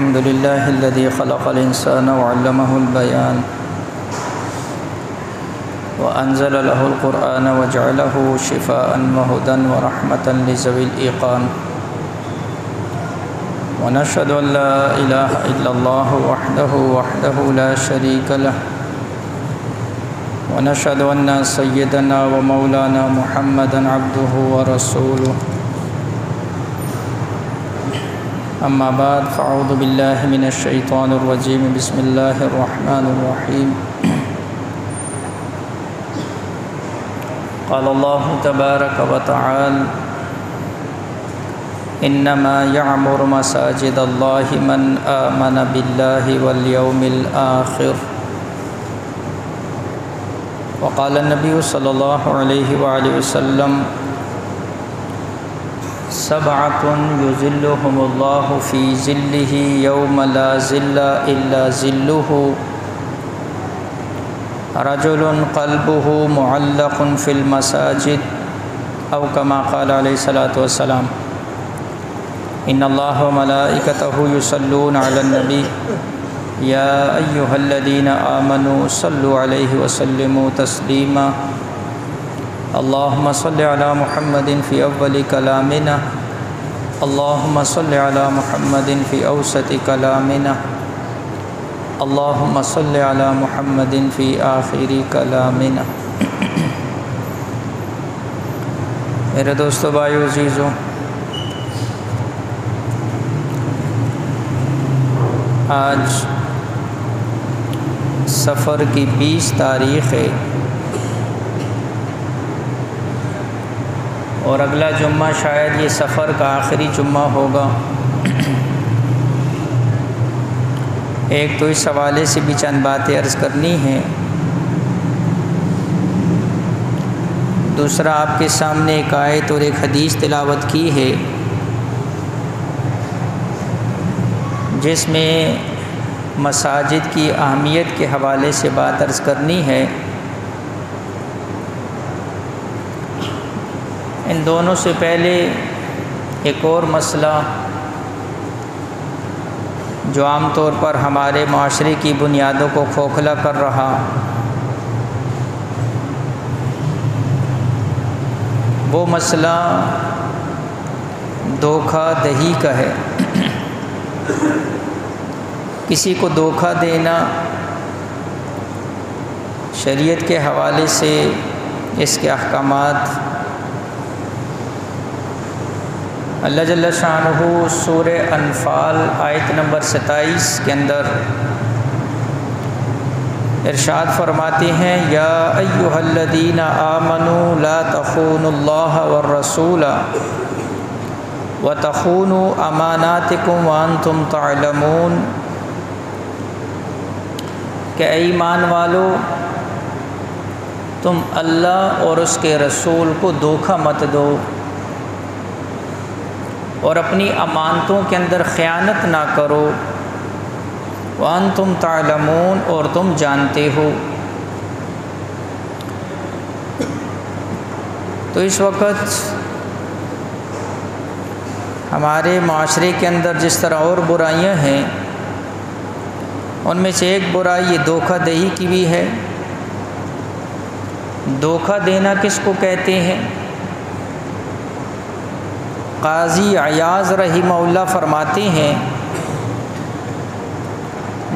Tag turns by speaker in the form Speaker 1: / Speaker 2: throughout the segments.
Speaker 1: अल्हम्दुलिल्लाहिल्लज़ी ख़लक़ल इंसाना वअल्लमहुल बयान व अंज़ल लहुल क़ुरआन व जअलहु शिफ़ाअन व हुदन व रहमतन लिज़विल ईक़ान व नशहदु अन ला इलाहा इल्लल्लाहु वहदहु ला शरीका लहु व नशहदु अन्न सय्यदना व मौलाना मुहम्मदन अब्दुहु व रसूलुहु अम्मा बाद फ़अऊज़ु बिल्लाहि मिनश शैतानिर रजीम बिस्मिल्लाहिर रहमानिर रहीम क़ालल्लाहु तबारक व तआला इन्नमा यअमुरु मसाजिदल्लाहि मन आमन बिल्लाहि वल यौमिल आखिर व क़ाल नबी सल्लल्लाहु अलैहि वसल्लम सबअतुन युज़िल्लुहुमुल्लाहु फ़ी ज़िल्लिही यौम ला ज़िल्ला इल्ला ज़िल्लुहु रजुलुन क़ल्बुहु मुअल्लक़ुन फ़िल मसाजिद औ कमा क़ाल अलैहिस्सलातु वस्सलाम इन्नल्लाहा व मलाइकतहु युसल्लूना अलन नबी या अय्युहल्लज़ीना आमनू सल्लु अलैहि व सल्लिमू तस्लीमा अल्लाहुम्मा सल्लि अला मुहम्मदिन फ़ी अव्वलि कलामिना अल्लाहुम्मा सल्लि अला मुहम्मदिन फ़ी औसति कलामिना अल्लाहुम्मा सल्लि अला मुहम्मदिन फ़ी आखिरी कलामिना। मेरे दोस्तों, भाइयों, अज़ीज़ों, आज सफ़र की 20 तारीख़ है और अगला जुम्मा शायद ये सफ़र का आखिरी जुम्मा होगा। एक तो इस हवाले से भी चंद बातें अर्ज़ करनी हैं, दूसरा आपके सामने एक आयत और एक हदीस तिलावत की है जिसमें मसाजिद की अहमियत के हवाले से बात अर्ज़ करनी है। इन दोनों से पहले एक और मसला जो आम तौर पर हमारे माशरे की बुनियादों को खोखला कर रहा, वो मसला धोखा दही का है। किसी को धोखा देना शरीयत के हवाले से इसके अहकामात अल्लाह जल्ल शानुहु सूरे अनफ़ाल आयत नंबर 27 के अंदर इरशाद फरमाते हैं, या अय्युहल्लज़ीना आमनू ला तख़ूनुल्लाह वर रसूला व तख़ूनू अमानातिकुम व अंतुम तअलमून। कि ईमान वालो, तुम अल्लाह और उसके रसूल को धोखा मत दो और अपनी अमानतों के अंदर ख़यानत ना करो। व अंतुम तालमून, और तुम जानते हो। तो इस वक्त हमारे माशरे के अंदर जिस तरह और बुराइयां हैं, उनमें से एक बुराई ये धोखा दही की भी है। धोखा देना किसको कहते हैं? काज़ी अयाज़ रहिमहुल्लाह फरमाते हैं,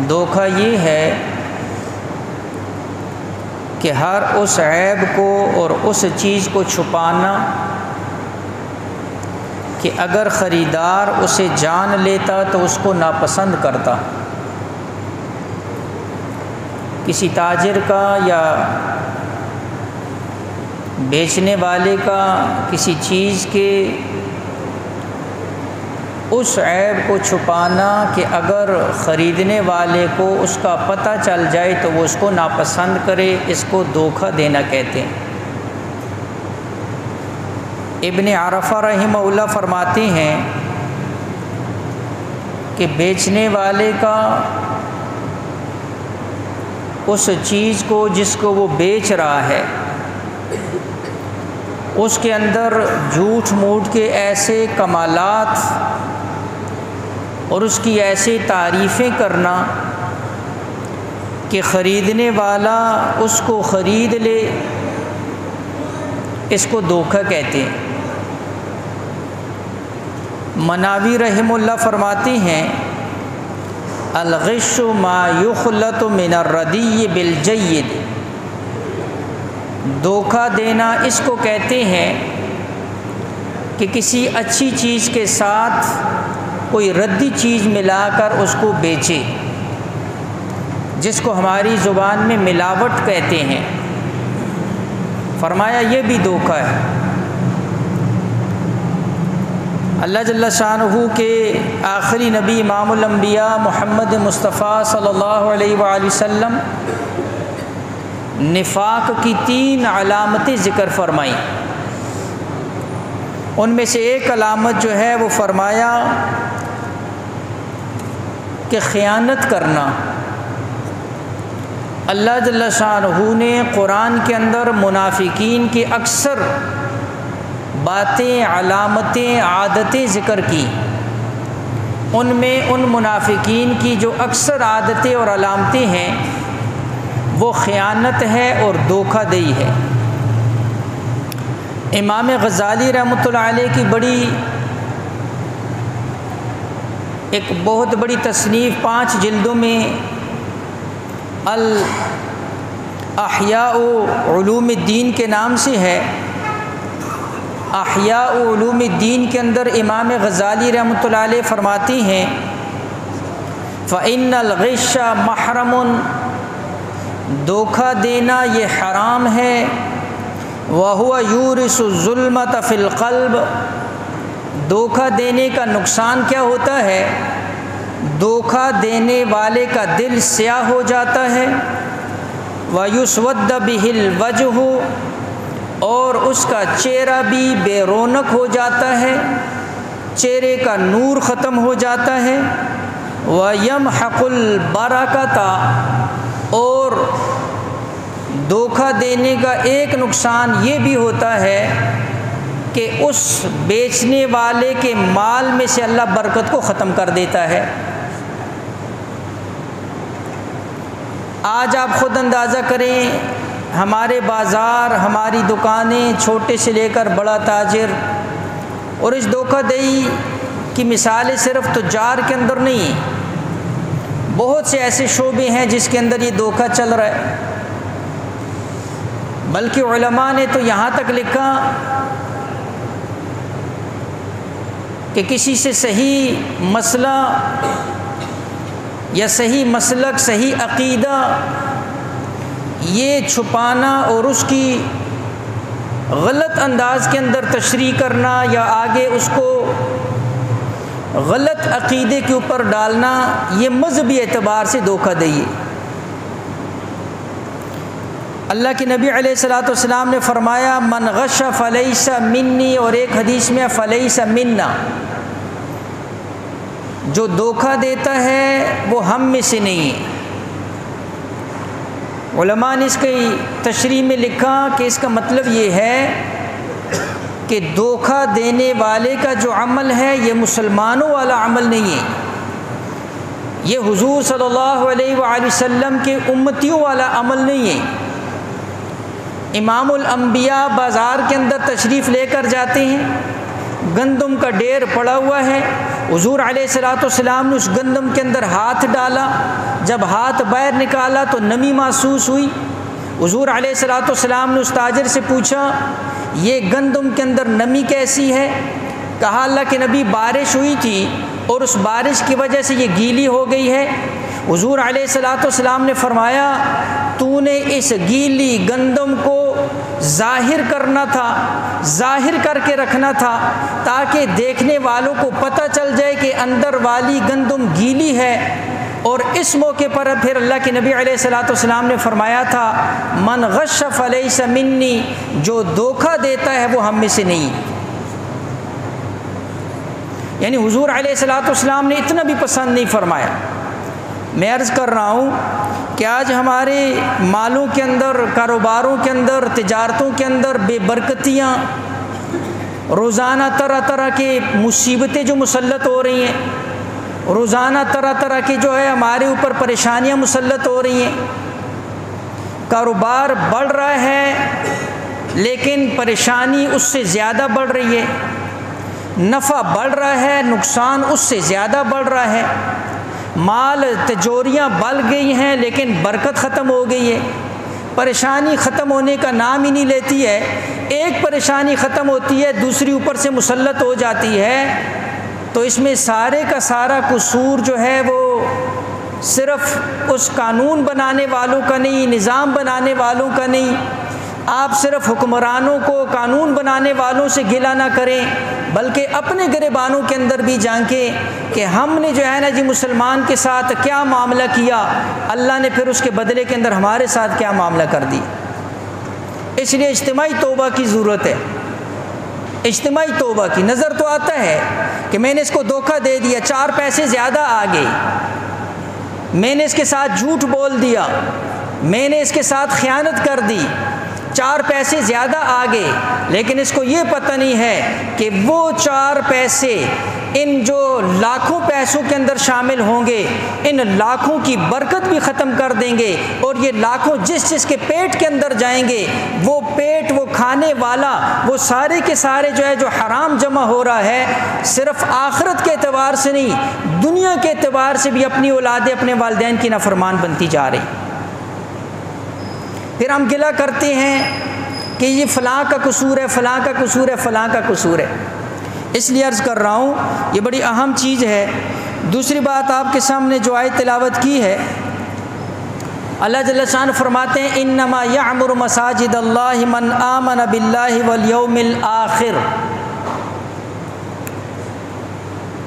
Speaker 1: धोखा ये है कि हर उस ऐब को और उस चीज़ को छुपाना कि अगर ख़रीदार उसे जान लेता तो उसको नापसंद करता। किसी ताजिर का या बेचने वाले का किसी चीज़ के उस ऐब को छुपाना कि अगर ख़रीदने वाले को उसका पता चल जाए तो वो उसको नापसंद करे, इसको धोखा देना कहते हैं। इब्न अरफ़ा रहिमहुल्लाह फरमाते हैं कि बेचने वाले का उस चीज़ को जिसको वो बेच रहा है उसके अंदर झूठ मूठ के ऐसे कमालात और उसकी ऐसे तारीफ़ें करना कि ख़रीदने वाला उसको ख़रीद ले, इसको धोखा कहते हैं। मनावी रहमुल्लाह फरमाती हैं, अल-ग़िश्शु मा युख़लतु मिनर-रदी बिल-जय्यिद, धोखा देना इसको कहते हैं कि किसी अच्छी चीज़ के साथ कोई रद्दी चीज़ मिलाकर उसको बेचे, जिसको हमारी ज़ुबान में मिलावट कहते हैं। फरमाया ये भी धोखा है। अल्लाह जल्ल शानहू के आखिरी नबी इमामुल अंबिया मोहम्मद मुस्तफ़ा सल्लल्लाहु अलैहि वसल्लम निफाक की 3 अलामतें ज़िक्र फरमाई। उनमें से एक अलामत जो है वो फरमाया कि ख़यानत करना। अल्लाह जल्ल शानहू ने कुरान के अंदर मुनाफिकीन की अक्सर बातें, अलामतें, आदतें ज़िक्र की। उनमें उन मुनाफिकीन की जो अक्सर आदतें और अलामतें हैं वो ख़यानत है और धोखाधड़ी है। इमाम गज़ाली रहमतुल्लाह अलैह की एक बहुत बड़ी तसनीफ़ 5 जिल्दों में अल अहयाउ उलूमुद्दीन के नाम से है। अहयाउ उलूमुद्दीन के अंदर इमाम गज़ाली रहमतुल्लाह अलैह फरमाती हैं, फ़इन्नल ग़िश्शा महरमुन, धोखा देना ये हराम है। वहुवा यूरिसु ज़ुल्मत फ़िल क़ल्ब, धोखा देने का नुकसान क्या होता है? धोखा देने वाले का दिल स्याह हो जाता है। वयुस्वद्द बिहिल वजहु, और उसका चेहरा भी बेरौनक हो जाता है, चेहरे का नूर ख़त्म हो जाता है। वयमहकुल बरकता, और धोखा देने का एक नुकसान ये भी होता है कि उस बेचने वाले के माल में से अल्लाह बरकत को ख़त्म कर देता है। आज आप ख़ुद अंदाज़ा करें, हमारे बाज़ार, हमारी दुकानें, छोटे से लेकर बड़ा ताजिर, और इस धोखाधड़ी की मिसालें सिर्फ़ तुज्जार के अंदर नहीं, बहुत से ऐसे शोबे हैं जिसके अंदर ये धोखा चल रहा है। बल्कि उलमा ने तो यहाँ तक लिखा कि किसी से सही मसला या सही मसलक, सही अक़ीदा ये छुपाना और उसकी गलत अंदाज़ के अंदर तशरीह करना या आगे उसको गलत अक़ीदे के ऊपर डालना, ये मज़हबी एतबार से धोखाधड़ी है। अल्लाह के नबी अलैहिस्सलातु वस्सलाम ने फ़रमाया, मन गश्शा फ़लैसा मिन्नी, और एक हदीस में फ़लैसा मिन्ना, जो धोखा देता है वो हम में से नहीं है। उलमा ने इसकी तशरीह में लिखा कि इसका मतलब ये है कि धोखा देने वाले का जो अमल है ये मुसलमानों वाला अमल नहीं है, ये हुज़ूर सल्लल्लाहु अलैहि वसल्लम के उम्मतियों वाला अमल नहीं है। इमामुल अंबिया बाज़ार के अंदर तशरीफ़ लेकर जाते हैं, गंदम का ढेर पड़ा हुआ है, हुज़ूर अलैहिस्सलातु वस्सलाम ने उस गंदम के अंदर हाथ डाला, जब हाथ बाहर निकाला तो नमी महसूस हुई। हुज़ूर अलैहिस्सलातु वस्सलाम ने उस ताजिर से पूछा, ये गंदम के अंदर नमी कैसी है? कहा, अल्लाह के नबी, बारिश हुई थी और उस बारिश की वजह से ये गीली हो गई है। हुज़ूर अलैहिस्सलातु वस्सलाम ने फरमाया, तूने इस गीली गंदम को ज़ाहिर करना था, ज़ाहिर करके रखना था, ताकि देखने वालों को पता चल जाए कि अंदर वाली गंदम गीली है। और इस मौके पर फिर अल्लाह के नबी अलैहिस्सलातु वस्सलाम ने फरमाया था, मन गश्शा फ़लैसा मिन्नी, जो धोखा देता है वो हम में से नहीं। यानी हुज़ूर अलैहिस्सलातु वस्सलाम ने इतना भी पसंद नहीं फरमाया। मैं अर्ज़ कर रहा हूँ कि आज हमारे मालों के अंदर, कारोबारों के अंदर, तिजारतों के अंदर बेबरकतियाँ, रोज़ाना तरह तरह के मुसीबतें जो मुसल्लत हो रही हैं, रोज़ाना तरह तरह की जो है हमारे ऊपर परेशानियां मुसल्लत हो रही हैं। कारोबार बढ़ रहा है लेकिन परेशानी उससे ज़्यादा बढ़ रही है, नफ़ा बढ़ रहा है नुकसान उससे ज़्यादा बढ़ रहा है, माल तिजोरियाँ बढ़ गई हैं लेकिन बरकत ख़त्म हो गई है, परेशानी ख़त्म होने का नाम ही नहीं लेती है। एक परेशानी ख़त्म होती है दूसरी ऊपर से मुसल्लत हो जाती है। तो इसमें सारे का सारा कसूर जो है वो सिर्फ़ उस कानून बनाने वालों का नहीं, निज़ाम बनाने वालों का नहीं। आप सिर्फ़ हुक्मरानों को, कानून बनाने वालों से गिला ना करें, बल्कि अपने गिरबानों के अंदर भी झांकें कि हमने जो है ना जी मुसलमान के साथ क्या मामला किया, अल्लाह ने फिर उसके बदले के अंदर हमारे साथ क्या मामला कर दी। इसलिए इज्तिमाई तौबा की ज़रूरत है। इज्तिमाई तौबा की नज़र तो आता है कि मैंने इसको धोखा दे दिया, 4 पैसे ज़्यादा आ गए, मैंने इसके साथ झूठ बोल दिया, मैंने इसके साथ ख़यानत कर दी, 4 पैसे ज़्यादा आ गए, लेकिन इसको ये पता नहीं है कि वो 4 पैसे इन जो लाखों पैसों के अंदर शामिल होंगे, इन लाखों की बरकत भी ख़त्म कर देंगे। और ये लाखों जिस जिसके पेट के अंदर जाएंगे, वो पेट, वो खाने वाला, वो सारे के सारे जो है जो हराम जमा हो रहा है, सिर्फ़ आखिरत के एतबार से नहीं, दुनिया के एतबार से भी अपनी औलादें अपने वालिदैन की नाफरमान बनती जा रही। फिर हम गिला करते हैं कि ये फ़लाँ का कसूर है, फ़लाँ का कसूर है, फ़लाँ का कसूर है। इसलिए अर्ज़ कर रहा हूँ ये बड़ी अहम चीज़ है। दूसरी बात आपके सामने जो आयत तिलावत की है, अल्लाह जल्ल शान फरमाते हैं इन्नमा यअमुरु मसाजिदल्लाहि मन आमन बिल्लाहि वल यौमिल आखिर।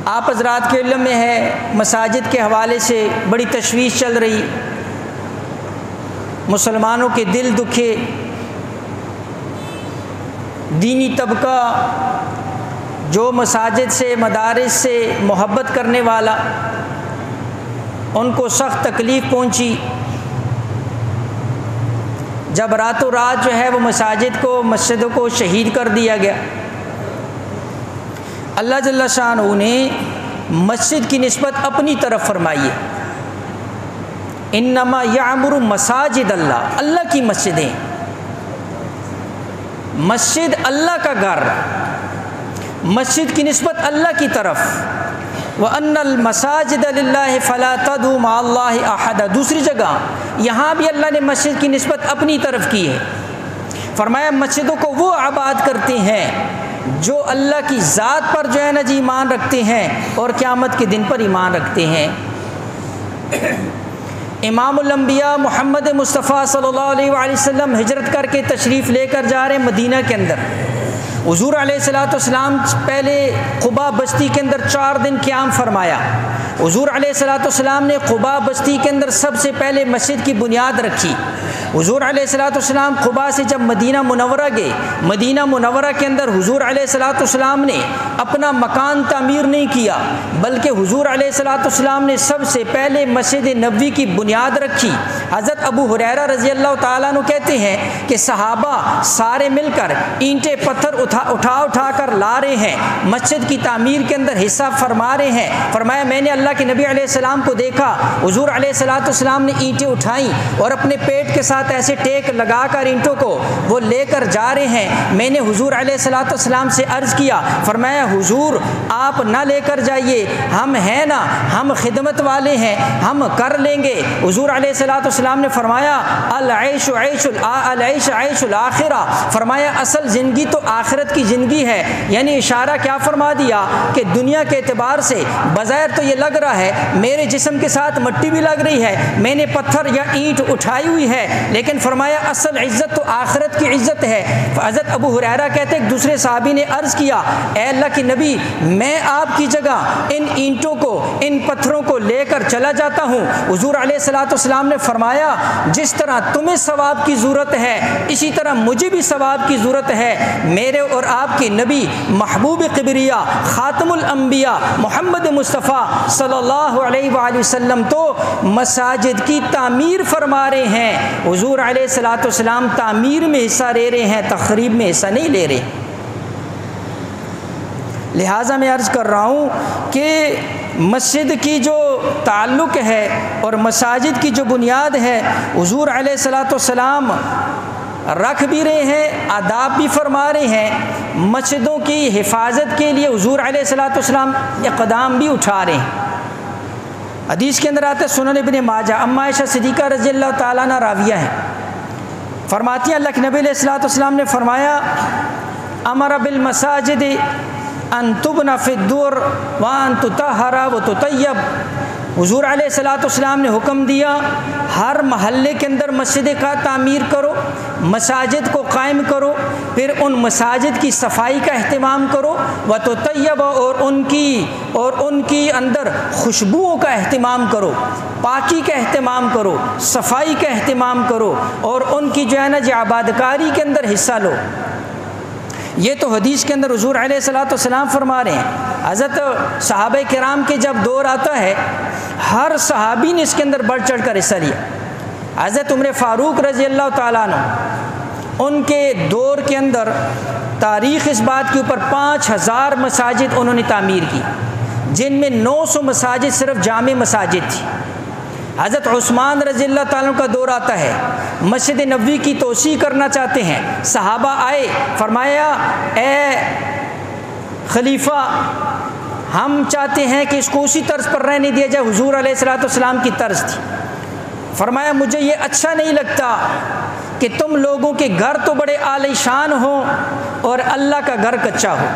Speaker 1: आप हज़रात के इल्म में है मसाजिद के हवाले से बड़ी तशवीश चल रही, मुसलमानों के दिल दुखे, दीनी तबका जो मसाजिद से, मदारिस से मोहब्बत करने वाला, उनको सख्त तकलीफ़ पहुंची जब रातों रात जो है वो मसाजिद को, मस्जिदों को शहीद कर दिया गया। अल्लाह जल्ल शानहू ने मस्जिद की निस्बत अपनी तरफ फरमाई है, इन्नमा यअमुरु मसाजिद अल्लाह, अल्लाह की मस्जिदें, मस्जिद अल्लाह का घर, मस्जिद की निस्बत अल्लाह की तरफ। व अन्नल मसाजिद लिल्लाहि फला तदू मअल्लाहि अहद। दूसरी जगह यहाँ भी अल्लाह ने मस्जिद की निस्बत अपनी तरफ की है, फरमाया मस्जिदों को वो आबाद करते हैं जो अल्लाह की ज़ात पर जो है ना जी ईमान रखते हैं और क़यामत के दिन पर ईमान रखते हैं। इमामुल अंबिया मोहम्मद मुस्तफ़ा सल्लल्लाहु अलैहि वसल्लम हिजरत करके तशरीफ़ लेकर जा रहे हैं मदीना के अंदर। हुज़ूर अलैहिस्सलाम पहले क़ुबा बस्ती के अंदर 4 दिन क़याम फरमाया। हुज़ूर अलैहिस्सलाम ने क़ुबा बस्ती के अंदर सबसे पहले मस्जिद की बुनियाद रखी। हुज़ूर अलैहिस्सलाम क़ुबा से जब मदीना मुनव्वरा गए, मदीना मुनव्वरा के अंदर हुज़ूर अलैहिस्सलाम ने अपना मकान तामीर नहीं किया, बल्कि हुज़ूर अलैहिस्सलाम ने सबसे पहले मस्जिद नबवी की बुनियाद रखी। हज़रत अबू हुरैरा रज़ी अल्लाह तआला अन्हु कहते हैं कि सहाबा सारे मिलकर ईंटें पत्थर उठा कर ला रहे हैं, मस्जिद की तामीर के अंदर हिस्सा फरमा रहे हैं। फरमाया मैंने अल्लाह के नबी अलैहिस्सलाम को देखा, हुज़ूर अलैहिस्सलाम ने ईंटें उठाई और अपने पेट के साथ ऐसे टेक लगाकर ईंटों को वो लेकर जा रहे हैं। मैंने हुज़ूर अलैहिस्सलाम से अर्ज़ किया, फरमाया हुज़ूर आप ना लेकर जाइए, हम हैं ना, हम खिदमत वाले हैं, हम कर लेंगे। हुज़ूर अलैहिस्सलाम ने फरमाया अल-ऐशु ऐशुल आखिरा, फरमाया असल ज़िंदगी तो आखिरत की ज़िंदगी है। यानी इशारा क्या फरमा दिया कि दुनिया के एतबार से बज़ाहिर तो ये लग रहा है मेरे जिस्म के साथ मट्टी भी लग रही है, मैंने पत्थर या ईंट उठाई हुई है, लेकिन फरमाया असल इज़्ज़त तो आखिरत की इज़्ज़त है। हज़रत अबू हुरैरा कहते एक दूसरे सहाबी ने अर्ज़ किया, ए अल्लाह के नबी मैं आपकी जगह इन ईंटों को, इन पत्थरों को लेकर चला जाता हूँ। हुज़ूर अलैहिस्सलाम ने फरमाया जिस तरह तुम्हें सवाब की ज़रूरत है, इसी तरह मुझे भी सवाब की ज़रूरत है। मेरे और आपके नबी महबूब क़िबरिया ख़ातमुल अंबिया मोहम्मद मुस्तफ़ा सल्लल्लाहु अलैहि वसल्लम तो मसाजिद की तामीर फरमा रहे हैं। हुज़ूर अलैहिस्सलाम तामीर में हिस्सा ले रहे हैं, तख़रीब में हिस्सा नहीं ले रहे। लिहाजा मैं अर्ज़ कर रहा हूँ कि मस्जिद की जो ताल्लुक़ है और मसाजिद की जो बुनियाद है हुज़ूर अलैहिस्सलाम रख भी रहे हैं, आदाब भी फरमा रहे हैं। मस्जिदों की हिफाजत के लिए हुज़ूर अलैहिस्सलाम इक़दाम भी उठा रहे हैं। हदीस के अंदर आता है सुनन इब्न माजा, अम्मा आयशा सिद्दीक़ा रज़ियल्लाहु ताला अन्हा राविया है, फरमाती हैं अल्लाह के नबी अलैहिस्सलाम ने फरमाया अमरा बिल मसाजिद अन तुबना फिद्दुर व अन तुतहरा व तुतय्यब। हुज़ूर अलैहिस्सलाम ने हुक्म दिया हर महल्ले के अंदर मस्जिद का तामीर करो, मसाजिद को कायम करो, फिर उन मसाजिद की सफाई का अहतमाम करो, व तुतय्यब और उनकी अंदर खुशबुओं का अहतमाम करो, पाकी का अहतमाम करो, सफाई का अहतमाम करो और उनकी जो है ना जो आबादकारी के अंदर हिस्सा लो। ये तो हदीस के अंदर हुज़ूर अलैहिस्सलाम फरमा रहे हैं। हज़रत सहाबा किराम के जब दौर आता है हर सहाबी ने इसके अंदर बढ़ चढ़ कर हिस्सा लिया। हज़रत उमर फ़ारूक रज़ियल्लाहु ताला अन्हु उनके दौर के अंदर तारीख़ इस बात के ऊपर 5000 मसाजिद उन्होंने तामीर की, जिनमें 900 मसाजिद सिर्फ जामे मसाजिद थी। हज़रत उस्मान रज़ियल्लाहु ताला का दौर आता है, मस्जिद नबवी की तोसी करना चाहते हैं। सहाबा आए, फरमाया ए खलीफा हम चाहते हैं कि इसको उसी तर्ज पर रहने दिया जाए, हुज़ूर अलैहिस्सलाम की तर्ज थी। फरमाया मुझे ये अच्छा नहीं लगता कि तुम लोगों के घर तो बड़े आलीशान हो और अल्लाह का घर कच्चा हो।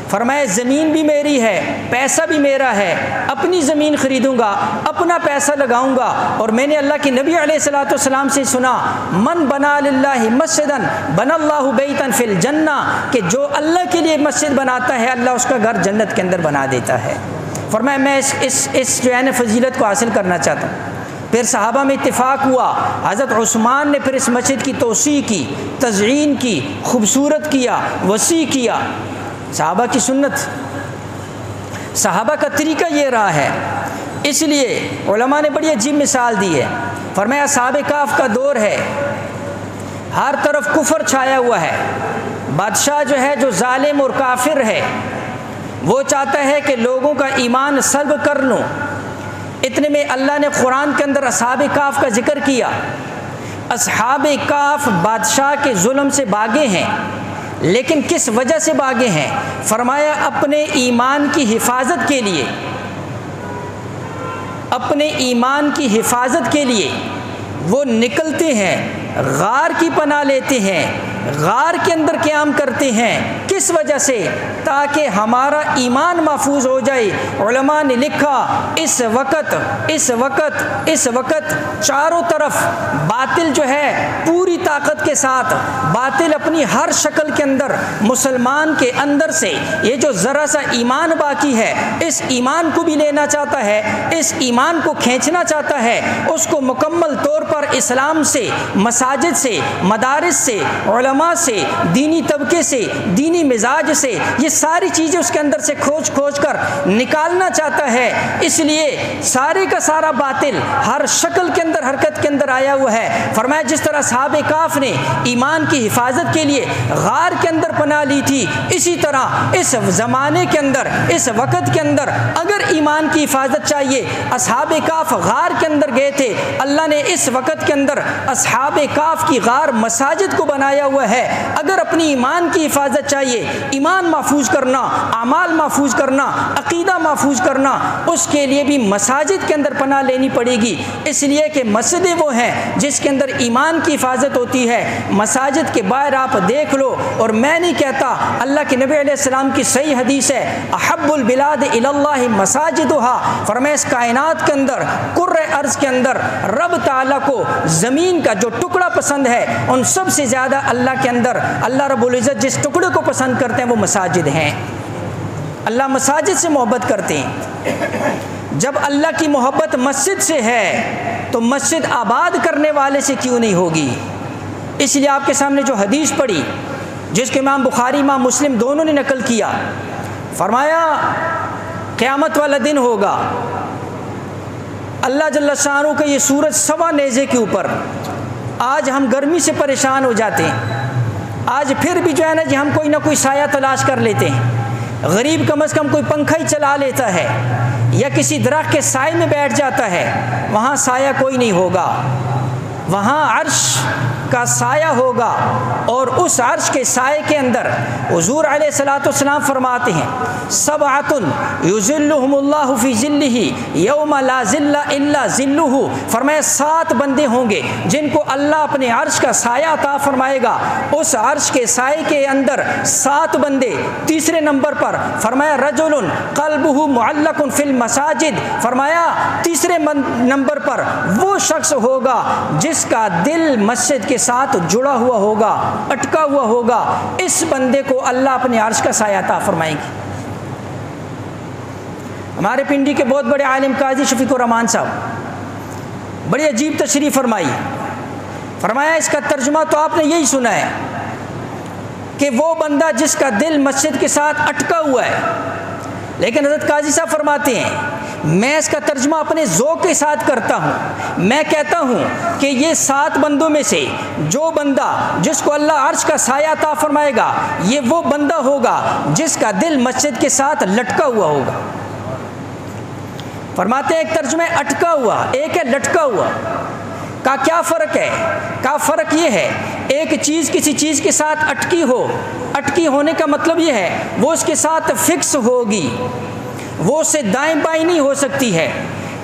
Speaker 1: फरमाया ज़मीन भी मेरी है, पैसा भी मेरा है, अपनी ज़मीन ख़रीदूँगा, अपना पैसा लगाऊँगा। और मैंने अल्लाह के नबी अलैहिस्सलाम से सुना मन बना लिल्लाहि मस्जिदन बनल्लाहु बैतन फिल जन्ना, कि जो अल्लाह के लिए मस्जिद बनाता है अल्लाह उसका घर जन्नत के अंदर बना देता है। फरमाया मैं इस जो है ना फजीलत को हासिल करना चाहता हूँ। फिर सहाबा में इत्तिफाक हुआ, हज़रत उस्मान ने फिर इस मस्जिद की तोसी की, तज़यीन की, खूबसूरत किया, वसी किया। सहाबा की सुन्नत, सहाबा का तरीका ये रहा है। इसलिए उलमा ने बड़ी अजीब मिसाल दी है। फरमाया असहाबे काफ का दौर है, हर तरफ कुफर छाया हुआ है। बादशाह जो है जो जालिम और काफिर है वो चाहता है कि लोगों का ईमान सल्ब कर लूँ। इतने में अल्लाह ने कुरान के अंदर असहाबे काफ का जिक्र किया। असहाबे काफ बादशाह के जुल्म से भागे हैं, लेकिन किस वजह से भागे हैं? फरमाया अपने ईमान की हिफाजत के लिए, अपने ईमान की हिफाजत के लिए वो निकलते हैं, गार की पनाह लेते हैं, गार के अंदर क़याम करते हैं। किस वजह से? ताकि हमारा ईमान महफूज हो जाए। उलमा ने लिखा इस वक़्त चारों तरफ बातिल जो है पूरी ताकत के साथ, बातिल अपनी हर शक्ल के अंदर मुसलमान के अंदर से ये जो ज़रा सा ईमान बाकी है इस ईमान को भी लेना चाहता है, इस ईमान को खींचना चाहता है, उसको मुकम्मल तौर पर इस्लाम से, मसाजिद से, मदारिस से, उलमा से, दीनी तबके से, दीनी मिजाज से, ये सारी चीज़ें उसके अंदर से खोज कर निकालना चाहता है। इसलिए सारे का सारा बातिल हर शक्ल के अंदर, हरकत के अंदर आया हुआ है। फरमाया जिस तरह असहाबे काफ ने ईमान की हिफाजत के लिए गार के अंदर पनाह ली थी, इसी तरह इस ज़माने के अंदर, इस वक़्त के अंदर अगर ईमान की हिफाजत चाहिए, असहाबे काफ गार के अंदर गए थे। अल्लाह ने इस वक़्त के अंदर असहाबे काफ की गार मसाजिद को बनाया हुआ है। अगर अपनी ईमान की हिफाजत चाहिए, ईमान महफूज करना, आमाल महफूज करना, अकीदा महफूज करना, उसके लिए भी मसाजिद के अंदर पनाह लेनी पड़ेगी। इसलिए कि मस्जिदें वो हैं जिसके अंदर ईमान की हिफाजत होती है। मसाजिद के बाहर आप देख लो, और मैं नहीं कहता, अल्लाह के नबी अलैहिस्सलाम की सही हदीस है, अहब्बुल बिलाद इलल्लाहि मसाजिदुहा। फरमाया इस कायनात के अंदर, कुर्रे अर्ज़ के अंदर रब ताला को ज़मीन का जो टुकड़ा पसंद है, उन सब से ज़्यादा अल्लाह के अंदर, अल्लाह रब्बुल इज़्ज़त जिस टुकड़े को पसंद करते हैं वो मसाजिद हैं। अल्लाह मसाजिद से मोहब्बत करते हैं। जब अल्लाह की मोहब्बत मस्जिद से है तो मस्जिद आबाद करने वाले से क्यों नहीं होगी? इसलिए आपके सामने जो हदीस पढ़ी, जिसके इमाम बुखारी, इमाम मुस्लिम दोनों ने नकल किया, फरमाया क़यामत वाला दिन होगा, अल्लाह जल्ल शानु का ये सूरज सवा नेज़े के ऊपर, आज हम गर्मी से परेशान हो जाते हैं, आज फिर भी जो है ना जी हम कोई ना कोई साया तलाश कर लेते हैं,
Speaker 2: गरीब कम से कम कोई पंखा ही चला लेता है या किसी दरख्त के साए में बैठ जाता है, वहाँ साया कोई नहीं होगा, वहाँ अर्श का साया होगा। और उस अर्श के साए के अंदर हुज़ूर अलैहिस्सलातु वस्सलाम फरमाते हैं, सबअतुन युज़िल्लुहुमुल्लाहु फ़ी ज़िल्लिही यौमा ला ज़िल्ला इल्ला ज़िल्लुहु। फरमाया 7 बंदे होंगे जिनको अल्लाह अपने अर्श का साया अता फरमाएगा। उस अर्श के साए के अंदर 7 बंदे। तीसरे नंबर पर फरमाया रजुलुन क़ल्बुहु मुअल्लकुन फ़िल मसाजिद। फरमाया तीसरे नंबर पर वो शख्स होगा जिसका दिल मस्जिद के साथ जुड़ा हुआ होगा, अटका हुआ होगा। इस बंदे को अल्लाह अपने अर्श का साया अता फरमाएंगे। हमारे पिंडी के बहुत बड़े आलिम काजी शफीकुर रहमान साहब बड़ी अजीब तशरीह फरमाई। फरमाया इसका तर्जुमा तो आपने यही सुना है कि वो बंदा जिसका दिल मस्जिद के साथ अटका हुआ है, लेकिन हज़रत काजी साहब फरमाते हैं मैं इसका तर्जुमा अपने ज़ौक़ के साथ करता हूँ। मैं कहता हूँ कि ये 7 बंदों में से जो बंदा जिसको अल्लाह अर्श का साया अता फरमाएगा, ये वो बंदा होगा जिसका दिल मस्जिद के साथ लटका हुआ होगा। फरमाते हैं एक तर्जुमा है अटका हुआ, एक है लटका हुआ। का क्या फ़र्क है? का फ़र्क ये है, एक चीज़ किसी चीज़ के साथ अटकी हो, अटकी होने का मतलब ये है वो उसके साथ फिक्स होगी, वो उससे दाएं बाएं नहीं हो सकती है।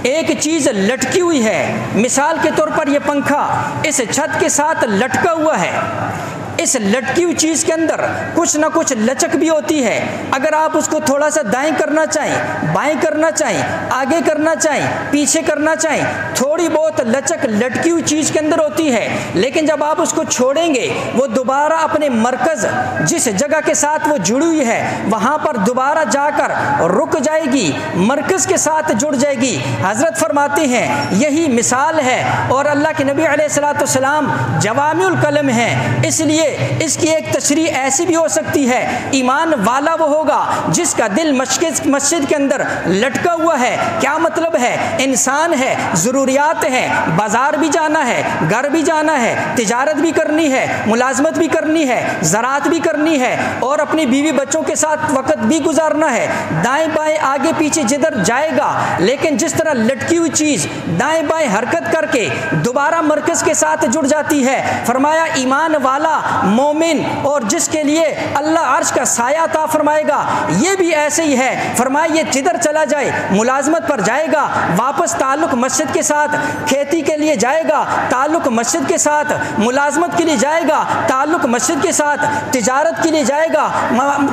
Speaker 2: एक चीज़ लटकी हुई है, मिसाल के तौर पर यह पंखा इस छत के साथ लटका हुआ है। इस लटकी हुई चीज़ के अंदर कुछ ना कुछ लचक भी होती है। अगर आप उसको थोड़ा सा दाएं करना चाहें, बाएं करना चाहें, आगे करना चाहें, पीछे करना चाहें, थोड़ी बहुत लचक लटकी हुई चीज़ के अंदर होती है। लेकिन जब आप उसको छोड़ेंगे वो दोबारा अपने मरकज़ जिस जगह के साथ वो जुड़ी हुई है वहाँ पर दोबारा जाकर रुक जाएगी, मरकज़ के साथ जुड़ जाएगी। हज़रत फरमाते हैं यही मिसाल है। और अल्लाह के नबी अलैहिस्सलातु वस्सलाम जवामिउल कलम हैं, इसलिए इसकी एक तशरीह ऐसी भी हो सकती है, ईमान वाला वो होगा जिसका दिल मस्जिद के अंदर लटका हुआ है। क्या मतलब है? इंसान है, ज़रूरियात है, बाज़ार भी जाना है, घर भी जाना है, तिजारत भी करनी है, मुलाजमत भी करनी है, ज़राअत भी करनी है और अपनी बीवी बच्चों के साथ वक़्त भी गुजारना है। दाएं बाएं आगे पीछे जिधर जाएगा, लेकिन जिस तरह लटकी हुई चीज़ दाएं बाएं हरकत करके दोबारा मरकज़ के साथ जुड़ जाती है। फरमाया ईमान वाला मोमिन और जिसके लिए अल्लाह अर्श का साया अता फरमाएगा, ये भी ऐसे ही है। फरमाया ये जिधर चला जाए, मुलाजमत पर जाएगा, वापस ताल्लुक़ मस्जिद के साथ, खेती के लिए जाएगा ताल्लुक़ मस्जिद के साथ, मुलाजमत के लिए जाएगा ताल्लुक़ मस्जिद के साथ, तिजारत के लिए जाएगा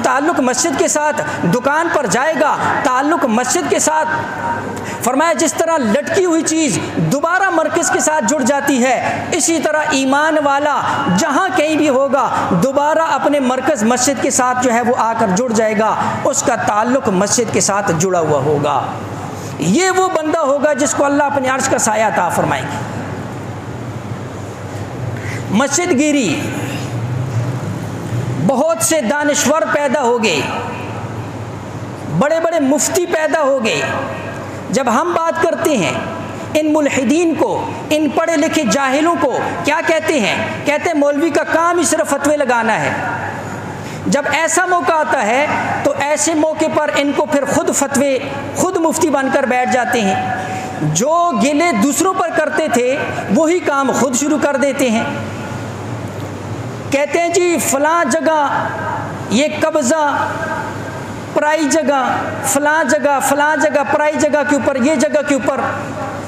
Speaker 2: ताल्लुक़ मस्जिद के साथ, दुकान पर जाएगा ताल्लुक़ मस्जिद के साथ। फरमाया जिस तरह लटकी हुई चीज़ दोबारा मरकज़ के साथ जुड़ जाती है, इसी तरह ईमान वाला जहाँ कहीं भी होगा दोबारा अपने मरकज़ मस्जिद के साथ जो है वो आकर जुड़ जाएगा, उसका ताल्लुक़ मस्जिद के साथ जुड़ा हुआ होगा। ये वो बंदा होगा जिसको अल्लाह अपने अर्श का साया अता फरमाएंगे। मस्जिद गिरी, बहुत से दानिश्वर पैदा हो गए, बड़े बड़े मुफ्ती पैदा हो गए। जब हम बात करते हैं इन मुल्हिदीन को, इन पढ़े लिखे जाहिलों को क्या कहते हैं? कहते हैं मौलवी का काम ही सिर्फ फतवे लगाना है। जब ऐसा मौका आता है तो ऐसे मौके पर इनको फिर खुद फतवे, खुद मुफ्ती बनकर बैठ जाते हैं। जो गिले दूसरों पर करते थे वही काम खुद शुरू कर देते हैं। कहते हैं जी फलां जगह ये कब्ज़ा, पराई जगह, फलां जगह पराई जगह के ऊपर, ये जगह के ऊपर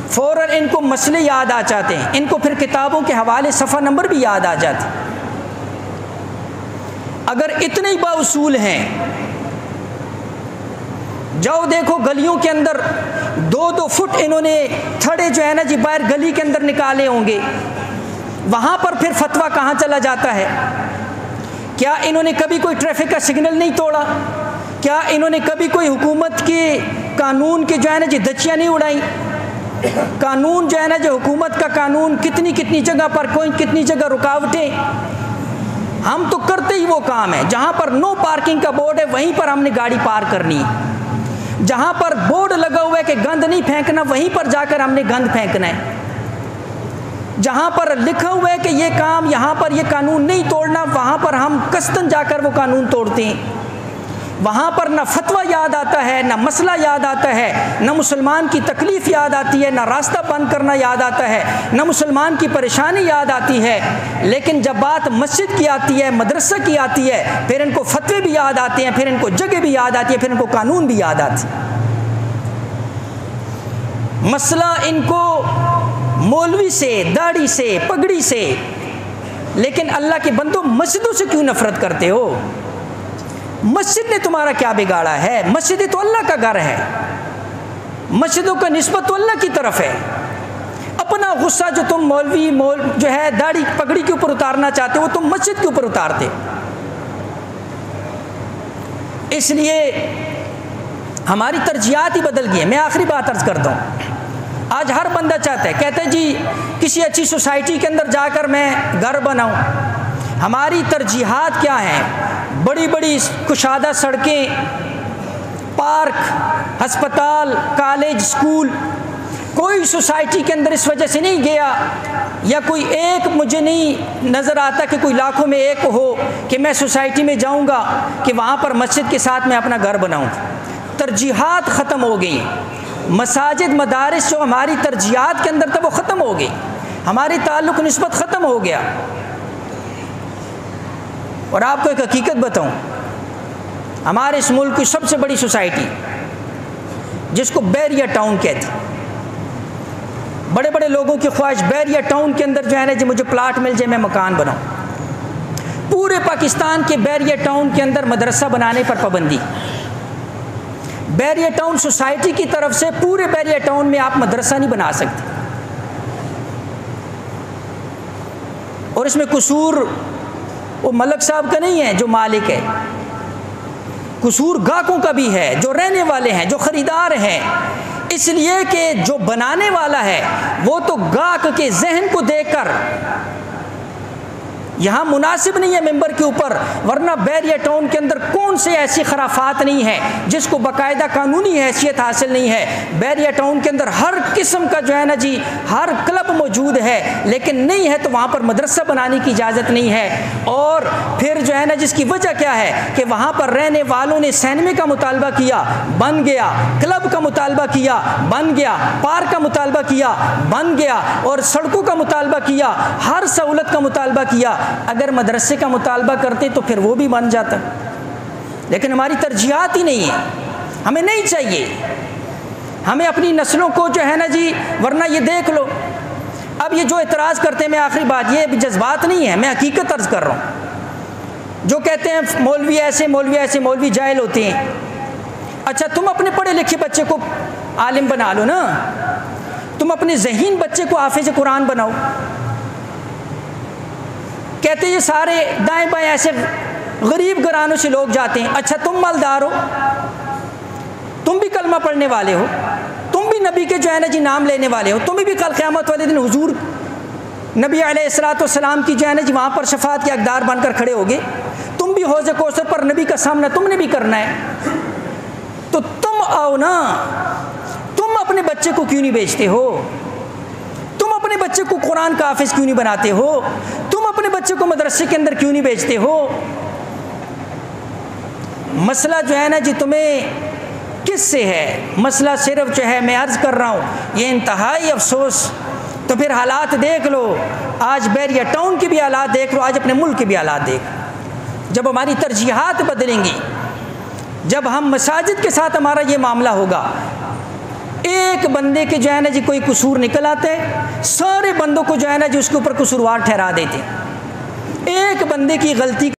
Speaker 2: फ़ौरन इनको मसले याद आ जाते हैं। इनको फिर किताबों के हवाले सफ़ा नंबर भी याद आ जाते हैं। अगर इतने ही बाउसूल हैं, जाओ देखो गलियों के अंदर 2-2 फुट इन्होंने थड़े जो है ना जी बाहर गली के अंदर निकाले होंगे, वहाँ पर फिर फतवा कहाँ चला जाता है? क्या इन्होंने कभी कोई ट्रैफिक का सिग्नल नहीं तोड़ा? क्या इन्होंने कभी कोई हुकूमत के कानून के जो है ना जी दचियाँ नहीं उड़ाई? कानून जो है ना जो हुकूमत का कानून कितनी कितनी जगह पर, कोई कितनी जगह रुकावटें। हम तो करते ही वो काम है, जहाँ पर नो पार्किंग का बोर्ड है वहीं पर हमने गाड़ी पार करनी है। जहाँ पर बोर्ड लगा हुआ है कि गंद नहीं फेंकना, वहीं पर जाकर हमने गंद फेंकना है। जहाँ पर लिखा हुआ है कि ये काम, यहाँ पर ये कानून नहीं तोड़ना, वहाँ पर हम कस्तन जाकर वो कानून तोड़ते हैं। वहाँ पर ना फतवा याद आता है, ना मसला याद आता है, ना मुसलमान की तकलीफ़ याद आती है, ना रास्ता बंद करना याद आता है, ना मुसलमान की परेशानी याद आती है। लेकिन जब बात मस्जिद की आती है, मदरसा की आती है, फिर इनको फतवे भी याद आते हैं, फिर इनको जगह भी याद आती है, फिर इनको कानून भी याद आती है। मसला इनको मौलवी से, दाढ़ी से, पगड़ी से। लेकिन अल्लाह के बंदो, मस्जिदों से क्यों नफरत करते हो? मस्जिद ने तुम्हारा क्या बिगाड़ा है? मस्जिद तो अल्लाह का घर है, मस्जिदों का निस्बत तो अल्लाह की तरफ है। अपना गुस्सा जो तुम जो है दाढ़ी पगड़ी के ऊपर उतारना चाहते हो, वो तुम मस्जिद के ऊपर उतारते। इसलिए हमारी तरजीहात ही बदल गई है। मैं आखिरी बात अर्ज करता हूँ, आज हर बंदा चाहता है, कहता है जी किसी अच्छी सोसाइटी के अंदर जाकर मैं घर बनाऊं। हमारी तरजीहात क्या हैं? बड़ी बड़ी कुशादा सड़कें, पार्क, अस्पताल, कॉलेज, स्कूल। कोई सोसाइटी के अंदर इस वजह से नहीं गया, या कोई एक मुझे नहीं नज़र आता कि कोई लाखों में एक हो कि मैं सोसाइटी में जाऊंगा कि वहाँ पर मस्जिद के साथ मैं अपना घर बनाऊं। तरजीहात ख़त्म हो गई। मसाजिद, मदारिस जो हमारी तरजीहात के अंदर था वो ख़त्म हो गई। हमारी ताल्लुक़ निस्बत ख़त्म हो गया। और आपको एक हकीकत बताऊं, हमारे इस मुल्क की सबसे बड़ी सोसाइटी जिसको बैरिया टाउन कहते, बड़े बड़े लोगों की ख्वाहिश बैरिया टाउन के अंदर जो है ना जी मुझे प्लाट मिल जाए, मैं मकान बनाऊं। पूरे पाकिस्तान के बैरिया टाउन के अंदर मदरसा बनाने पर पाबंदी। बैरिया टाउन सोसाइटी की तरफ से पूरे बैरिया टाउन में आप मदरसा नहीं बना सकते। और इसमें कसूर वो मलक साहब का नहीं है जो मालिक है, कसूर गाहकों का भी है, जो रहने वाले हैं, जो ख़रीदार हैं। इसलिए कि जो बनाने वाला है वो तो गाहक के जहन को देखकर यहाँ मुनासिब नहीं है मेंबर के ऊपर, वरना बैरिया टाउन के अंदर कौन से ऐसी खराफात नहीं है जिसको बाकायदा कानूनी हैसियत हासिल नहीं है। बैरिया टाउन के अंदर हर किस्म का जो है ना जी हर क्लब मौजूद है, लेकिन नहीं है तो वहाँ पर मदरसा बनाने की इजाज़त नहीं है। और फिर जो है ना जिसकी वजह क्या है कि वहाँ पर रहने वालों ने सिनेमा का मुतालबा किया, बन गया, क्लब का मुतालबा किया, बन गया, पार्क का मुतालबा किया, बन गया, और सड़कों का मुतालबा किया, हर सहूलत का मुतालबा किया। अगर मदरसे का मुतालबा करते तो फिर वो भी बन जाता, लेकिन हमारी तरजीहात ही नहीं है। हमें नहीं चाहिए, हमें अपनी नस्लों को जो है ना जी, वरना ये देख लो, अब ये जो एतराज़ करते हैं, मैं आखिरी बात, ये जज्बात नहीं है, मैं हकीकत अर्ज कर रहा हूँ। जो कहते हैं मौलवी ऐसे, मौलवी ऐसे, मौलवी जाहिल होते हैं। अच्छा, तुम अपने पढ़े लिखे बच्चे को आलिम बना लो ना, तुम अपने ज़हीन बच्चे को हाफिज़ कुरान बनाओ। कहते ये सारे दाएं बाएं ऐसे गरीब घरानों से लोग जाते हैं। अच्छा, तुम मालदार हो, तुम भी कलमा पढ़ने वाले हो, तुम भी नबी के जो है ना जी नाम लेने वाले हो, तुम भी कल क़यामत वाले दिन हुजूर नबी अलैहिस्सलाम की जो है ना जी वहाँ पर शफात के हकदार बनकर खड़े होगे। तुम भी हौज़ कौसर पर नबी का सामना तुमने भी करना है। तो तुम आओ ना, तुम अपने बच्चे को क्यों नहीं बेचते हो? तुम अपने बच्चे को कुरान का हाफिज क्यों नहीं बनाते हो? तुम अपने बच्चे को मदरसे के अंदर क्यों नहीं भेजते हो? मसला जो है ना जी तुम्हें किससे है? मसला सिर्फ जो है, मैं अर्ज़ कर रहा हूँ, ये इंतहाई अफसोस। तो फिर हालात देख लो, आज बैरिया टाउन के भी हालात देख लो, आज अपने मुल्क के भी हालात देख। जब हमारी तरजीहात बदलेंगी, जब हम मसाजिद के साथ हमारा ये मामला होगा, एक बंदे के जो है ना जी कोई कसूर निकल आते हैं, सारे बंदों को जो है ना जी उसके ऊपर कसूरवार ठहरा देते हैं। एक बंदे की गलती